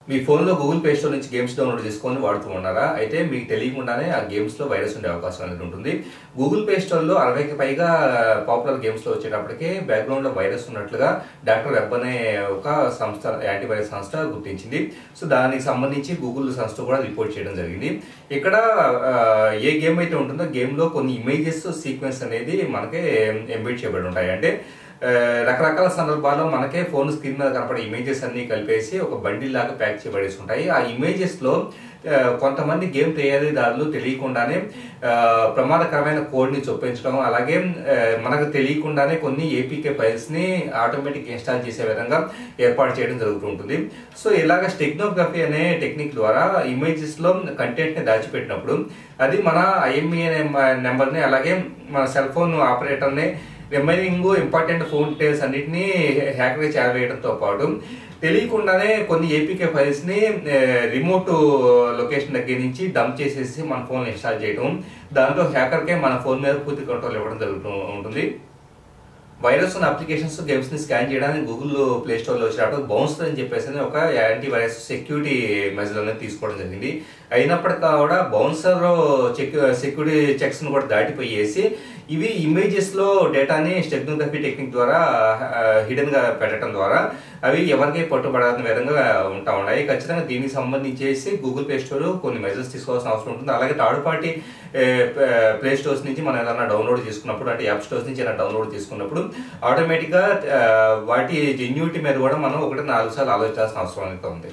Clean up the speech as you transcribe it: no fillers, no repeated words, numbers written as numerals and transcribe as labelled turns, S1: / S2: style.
S1: మీ ఫోన్లో Google play store నుంచి games download చేసుకొని వాడుతూ ఉన్నారా? అయితే మీకు తెలియకుండానే ఆ గేమ్స్లో వైరస్ ఉండే అవకాశం అనేది ఉంటుంది. గూగుల్ ప్లే స్టోర్లో 60కి పైగా పాపులర్ గేమ్స్లో వచ్చేటప్పటికే బ్యాక్గ్రౌండ్లో వైరస్ ఉన్నట్లుగా డాక్టర్ వెబ్ అనే ఒక సంస్థ, యాంటీవైరస్ సంస్థ గుర్తించింది. సో దానికి సంబంధించి గూగుల్ సంస్థ కూడా రిపోర్ట్ చేయడం జరిగింది. ఇక్కడ ఏ గేమ్ అయితే ఉంటుందో గేమ్లో కొన్ని ఇమేజెస్ సీక్వెన్స్ అనేది మనకే ఎంబెడ్ చేయబడి ఉంటాయి. అంటే రకరకాల సందర్భాల్లో మనకే ఫోన్ స్క్రీన్ మీద కనపడే ఇమేజెస్ అన్ని కలిపేసి ఒక బండిల్ లాగా ప్యాక్ చేయబడేసి ఉంటాయి. ఆ ఇమేజెస్ లో కొంతమంది గేమ్ తయారీదారులు తెలియకుండానే ప్రమాదకరమైన కోడ్ ని చొప్పించడం, అలాగే మనకు తెలియకుండానే కొన్ని ఏపీకే ఫైల్స్ ని ఆటోమేటిక్ ఇన్స్టాల్ చేసే విధంగా ఏర్పాటు చేయడం జరుగుతూ ఉంటుంది. సో ఇలాగ స్టెగ్నోగ్రఫీ అనే టెక్నిక్ ద్వారా ఇమేజెస్ లో కంటెంట్ ని దాచిపెట్టినప్పుడు అది మన IMEI నెంబర్ ని, అలాగే మన సెల్ ఫోన్ ఆపరేటర్ ని, రిమైనింగ్ ఇంపార్టెంట్ ఫోన్ డీటెయిల్స్ అన్నింటినీ హ్యాకర్గా చేరవేయడంతో పాటు తెలియకుండానే కొన్ని ఏపీకే ఫైల్స్ ని రిమోట్ లొకేషన్ దగ్గర నుంచి డంప్ చేసేసి మన ఫోన్ ఇన్స్టాల్ చేయడం, దాంతో హ్యాకర్కే మన ఫోన్ మీద పూర్తి కంట్రోల్ ఇవ్వడం జరుగుతూ ఉంటుంది. వైరస్ ఉన్న అప్లికేషన్స్, గేమ్స్ ని స్కాన్ చేయడానికి గూగుల్ ప్లే స్టోర్ లో వచ్చినప్పుడు బౌన్సర్ అని చెప్పేసి ఒక యాంటీ వైరస్ సెక్యూరిటీ మెజర్ అనేది తీసుకోవడం జరిగింది. అయినప్పటికీ కూడా బౌన్సర్ సెక్యూరిటీ చెక్స్ ను కూడా దాటిపోయేసి ఇవి ఇమేజెస్ లో డేటాని స్టెగ్నోగ్రఫీ టెక్నిక్ ద్వారా హిడెన్ గా పెట్టడం ద్వారా అవి ఎవరికి పట్టుబడాలని విధంగా ఉంటా ఉన్నాయి. ఖచ్చితంగా దీనికి సంబంధించేసి గూగుల్ ప్లే స్టోర్ కొన్ని మెజర్స్ తీసుకోవాల్సిన అవసరం ఉంటుంది. అలాగే థర్డ్ పార్టీ ప్లే స్టోర్స్ నుంచి మనం ఏదైనా డౌన్లోడ్ చేసుకున్నప్పుడు, అంటే యాప్ స్టోర్స్ నుంచి ఏదైనా డౌన్లోడ్ చేసుకున్నప్పుడు ఆటోమేటిక్ గా వాటి జెన్యూనిటీ మీద కూడా మనం 1-4 సార్లు ఆలోచించాల్సిన అవసరం అయితే ఉంది.